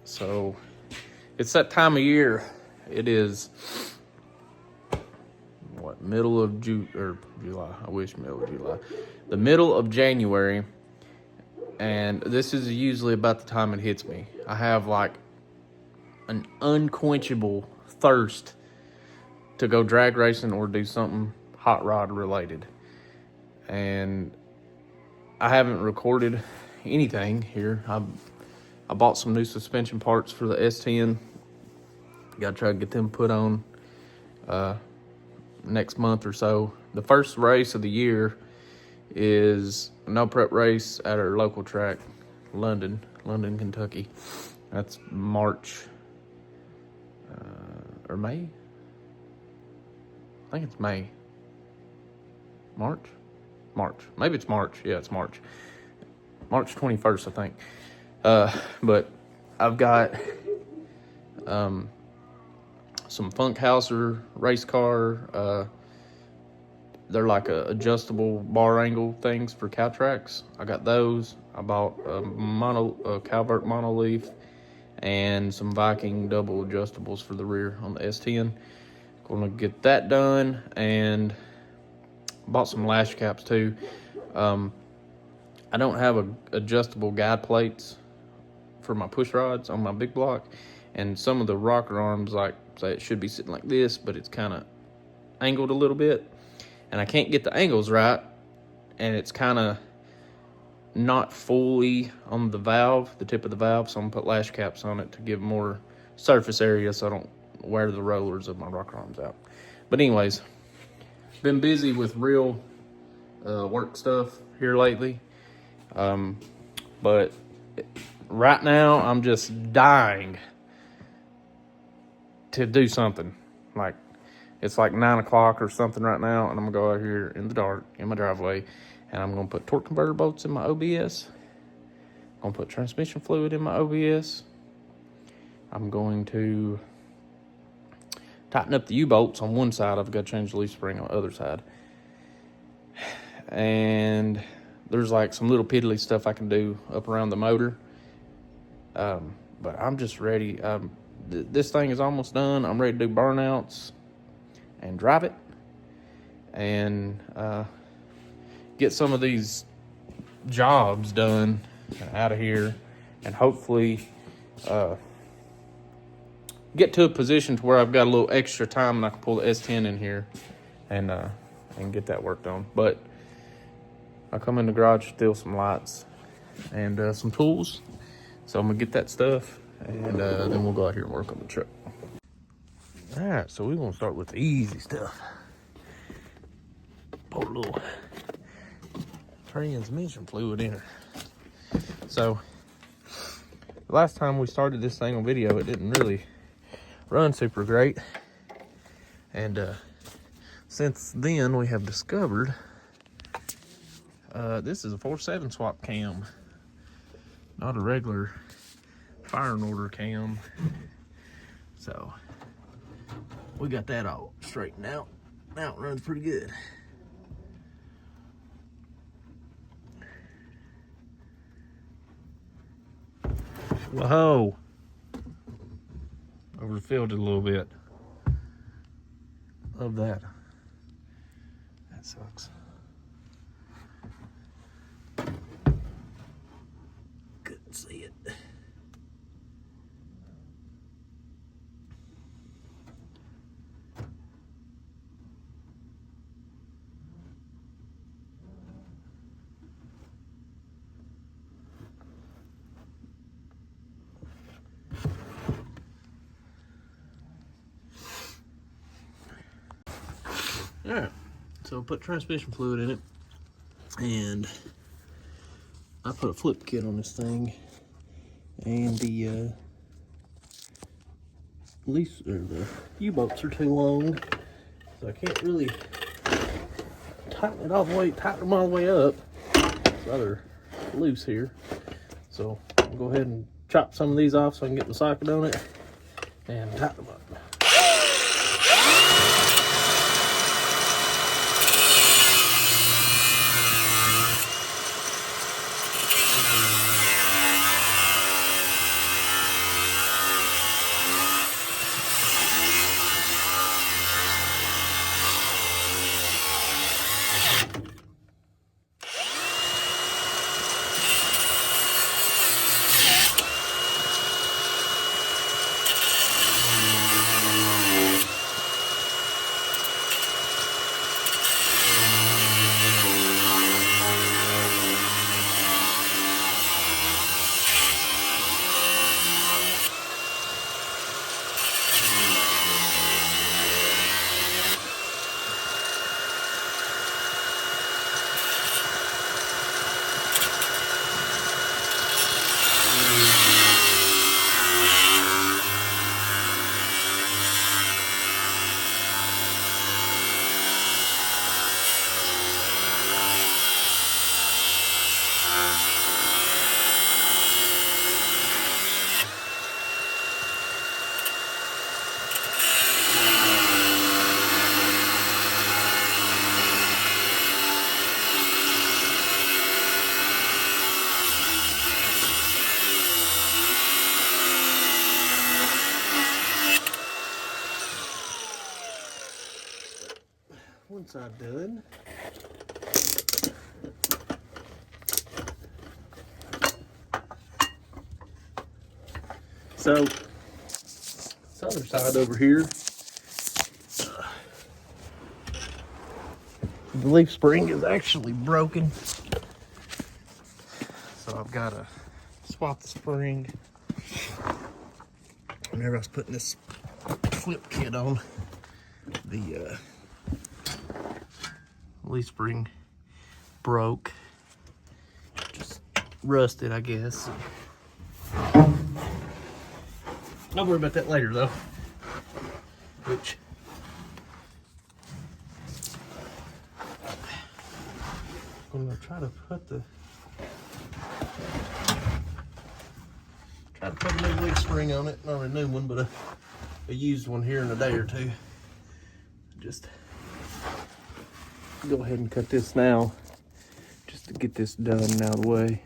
So it's that time of year. It is what, middle of July. I wish middle of July. The middle of January, and this is usually about the time it hits me. I have like an unquenchable thirst to go drag racing or do something hot rod related. And I haven't recorded anything here. I bought some new suspension parts for the S10. Got to try to get them put on next month or so. The first race of the year is a no prep race at our local track, London, Kentucky. That's March or May. I think it's May. March. Maybe it's March. Yeah, it's March. March 21st, I think. But I've got some Funkhauser race car. They're like adjustable bar angle things for cow tracks. I got those. I bought a Calvert monoleaf and some Viking double adjustables for the rear on the S10. Gonna get that done, and bought some lash caps too. I don't have adjustable guide plates for my push rods on my big block, and some of the rocker arms, like say it should be sitting like this, but it's kind of angled a little bit, and I can't get the angles right, and it's kind of not fully on the valve, the tip of the valve, so I'm gonna put lash caps on it to give more surface area so I don't wear the rollers of my rocker arms out. But anyways, been busy with real work stuff here lately. But right now I'm just dying to do something. Like, it's like 9 o'clock or something right now, and I'm gonna go out here in the dark in my driveway, and I'm gonna put torque converter bolts in my OBS. I'm gonna put transmission fluid in my OBS. I'm going to tighten up the U-bolts on one side. I've got to change the leaf spring on the other side. And there's like some little piddly stuff I can do up around the motor. But I'm just ready. This thing is almost done. I'm ready to do burnouts and drive it. And get some of these jobs done out of here. And hopefully get to a position to where I've got a little extra time and I can pull the S10 in here and get that worked on. But I'll come in the garage, steal some lights and some tools. So I'm gonna get that stuff, and then we'll go out here and work on the truck. All right, so we're gonna start with the easy stuff. Pour a little transmission fluid in her. So the last time we started this thing on video, it didn't really run super great, and since then we have discovered this is a 4/7 swap cam, not a regular fire and order cam. So we got that all straightened out. Now it runs pretty good. Whoa, overfilled it a little bit. Love that. That sucks. Couldn't see it. All right, so put transmission fluid in it, and I put a flip kit on this thing, and the U-bolts are too long, so I can't really tighten them all the way up. It's rather loose here, so I'll go ahead and chop some of these off so I can get the socket on it and tighten them up. side done. So, this other side over here, the leaf spring is actually broken. So I've got to swap the spring. Whenever I was putting this flip kit on, the leaf spring broke. Just rusted, I guess. I'll worry about that later, though. Which I'm gonna try to put a new leaf spring on it. Not a new one, but a used one here in a day or two. Just go ahead and cut this now, just to get this done and out of the way.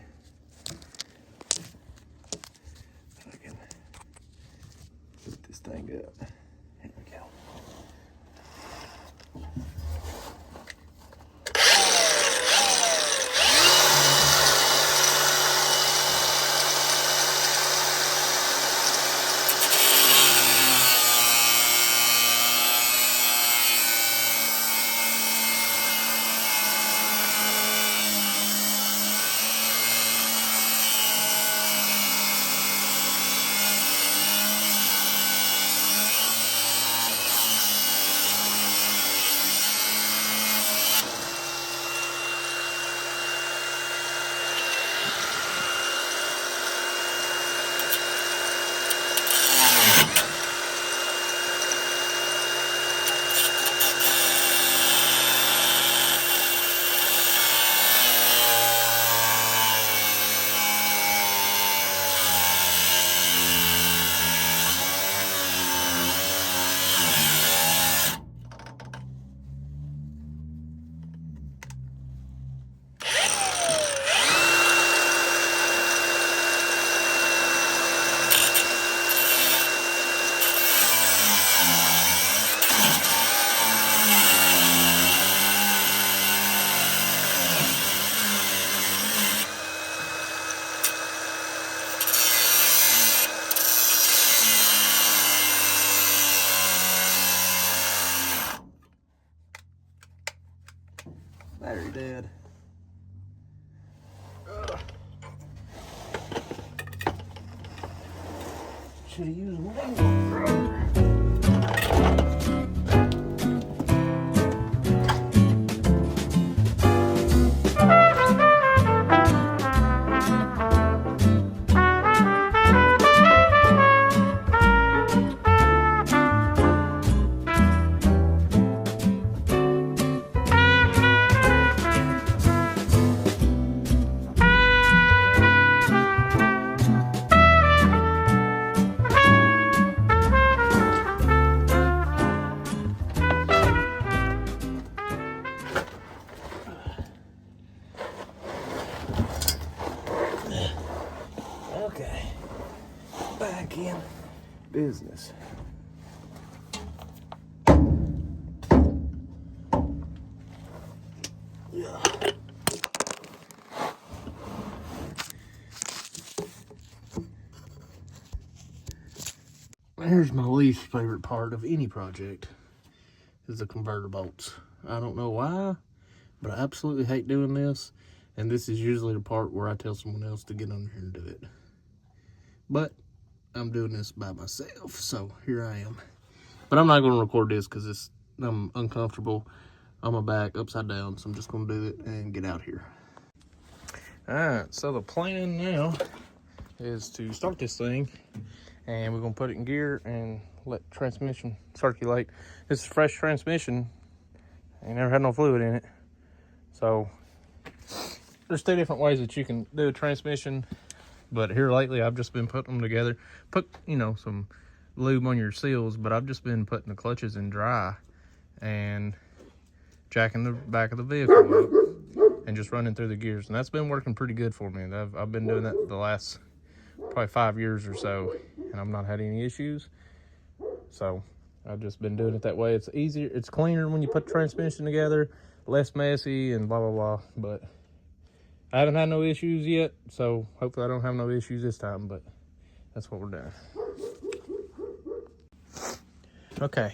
I can put this thing up. Here we go. Battery dead. Should have used one. Okay, back in business. Yeah. Here's my least favorite part of any project, is the converter bolts. I don't know why, but I absolutely hate doing this. And this is usually the part where I tell someone else to get on here and do it. But I'm doing this by myself, so here I am. But I'm not going to record this because I'm uncomfortable on my back, upside down. So I'm just going to do it and get out here. All right, so the plan now is to start this thing. And we're going to put it in gear and let transmission circulate. This is fresh transmission. I never had no fluid in it. So there's two different ways that you can do a transmission, but here lately I've just been putting them together. Put, some lube on your seals, but I've just been putting the clutches in dry and jacking the back of the vehicle up and just running through the gears. And that's been working pretty good for me. I've been doing that the last probably 5 years or so, and I've not had any issues. So I've just been doing it that way. It's easier, it's cleaner when you put the transmission together, less messy and blah, blah, blah. But I haven't had no issues yet, so hopefully I don't have no issues this time, but that's what we're doing. Okay,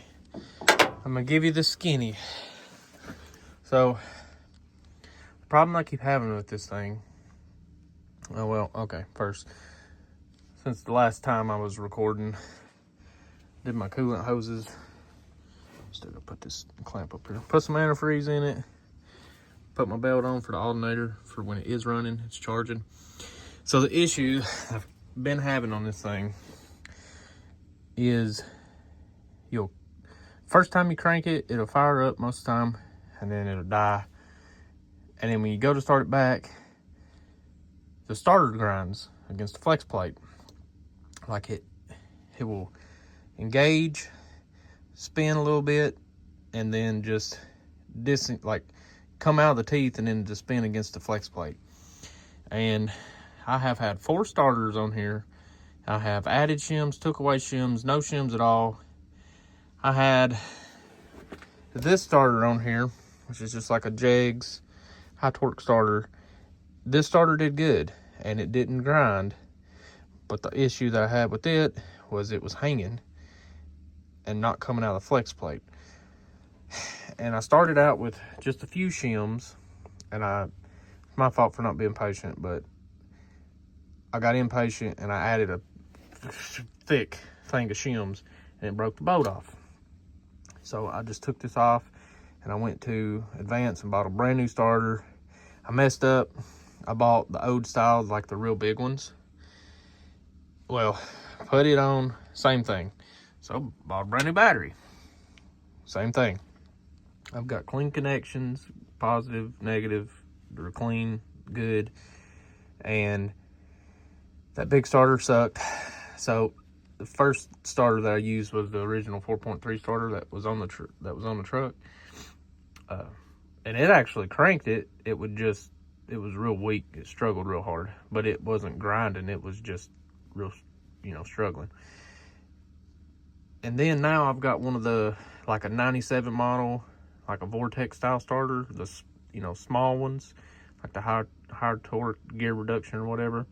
I'm gonna give you the skinny. So, the problem I keep having with this thing, oh well, okay, first, since the last time I was recording, did my coolant hoses. Still gonna put this clamp up here. Put some antifreeze in it. Put my belt on for the alternator for when it is running, it's charging. So the issue I've been having on this thing is first time you crank it, it'll fire up most of the time, and then it'll die. And then when you go to start it back, the starter grinds against the flex plate. Like it will engage, spin a little bit, and then just come out of the teeth and then just spin against the flex plate. And I have had 4 starters on here. I have added shims, took away shims, no shims at all. I had this starter on here, which is just like a Jegs high torque starter. This starter did good and it didn't grind, but the issue that I had with it was hanging and not coming out of the flex plate. And I started out with just a few shims, and it's my fault for not being patient, but I got impatient and I added a thick thing of shims and it broke the bolt off. So I just took this off and I went to Advance and bought a brand new starter. I messed up. I bought the old style, like the real big ones. Well, put it on, same thing. So bought a brand new battery. Same thing. I've got clean connections, positive, negative, they're clean, good. And that big starter sucked. So the first starter that I used was the original 4.3 starter that was on the truck. And it actually cranked it. It was real weak. It struggled real hard, but it wasn't grinding. It was just real, struggling. And then now I've got one of like a 97 model, like a Vortex style starter, the, small ones, like the high torque gear reduction or whatever.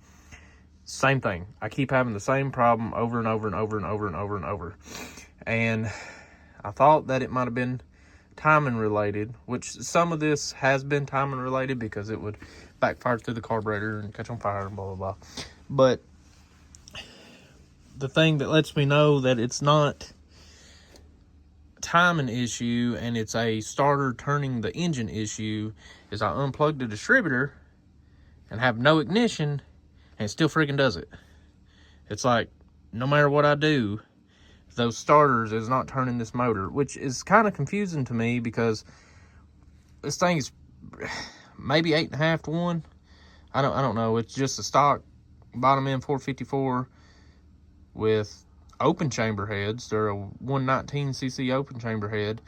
Same thing. I keep having the same problem over and over and over and over and over and over. And I thought that it might have been timing related, which some of this has been timing related because it would backfire through the carburetor and catch on fire and blah, blah, blah. But the thing that lets me know that it's not timing issue and it's a starter turning the engine issue is I unplugged the distributor and have no ignition and it still freaking does it. It's like, no matter what I do, those starters is not turning this motor, which is kind of confusing to me because this thing is maybe 8.5 to 1. I don't know. It's just a stock bottom end 454 with open chamber heads. They're a 119cc open chamber head,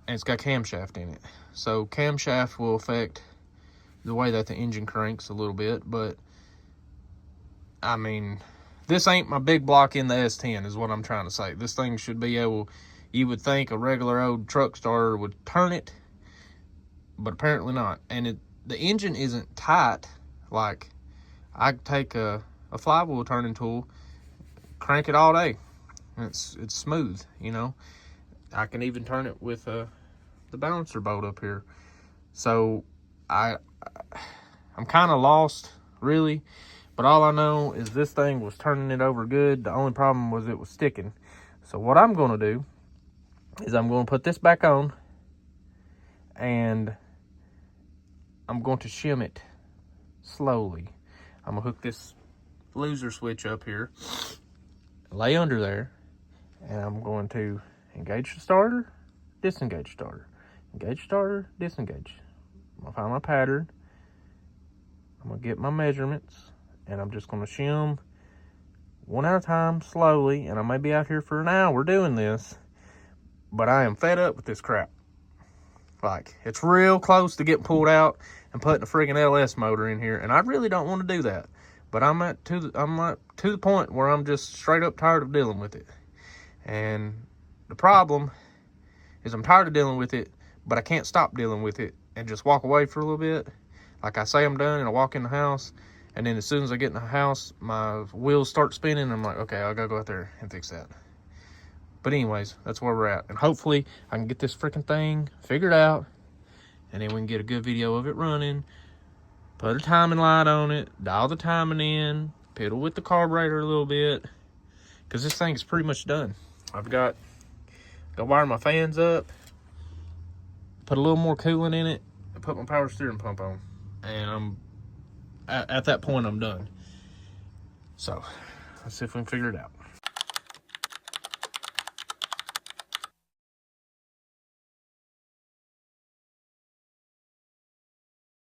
and it's got camshaft in it. So camshaft will affect the way that the engine cranks a little bit, but I mean, this ain't my big block in the S10 is what I'm trying to say. This thing should be able, you would think a regular old truck starter would turn it, but apparently not. And the engine isn't tight. Like, I could take a flywheel turning tool, crank it all day. It's smooth, I can even turn it with the balancer bolt up here. So I'm kind of lost, really. But all I know is this thing was turning it over good. The only problem was it was sticking. So what I'm going to do is I'm going to put this back on and I'm going to shim it slowly. I'm going to hook this loser switch up here, lay under there, and I'm going to engage the starter, disengage starter, engage starter, disengage. I'm going to find my pattern. I'm going to get my measurements. And I'm just going to shim one at a time, slowly. And I may be out here for an hour doing this. But I am fed up with this crap. Like, it's real close to getting pulled out and putting a friggin' LS motor in here. And I really don't want to do that. But I'm to the point where I'm just straight up tired of dealing with it. And the problem is I'm tired of dealing with it, but I can't stop dealing with it and just walk away for a little bit. Like I say I'm done and I walk in the house, and then as soon as I get in the house, my wheels start spinning and I'm like, okay, I gotta go out there and fix that. But anyways, that's where we're at. And hopefully I can get this freaking thing figured out, and then we can get a good video of it running, put a timing light on it, dial the timing in, piddle with the carburetor a little bit, because this thing is pretty much done. I've got to wire my fans up, put a little more coolant in it, and put my power steering pump on. And I'm at that point, I'm done. So let's see if we can figure it out.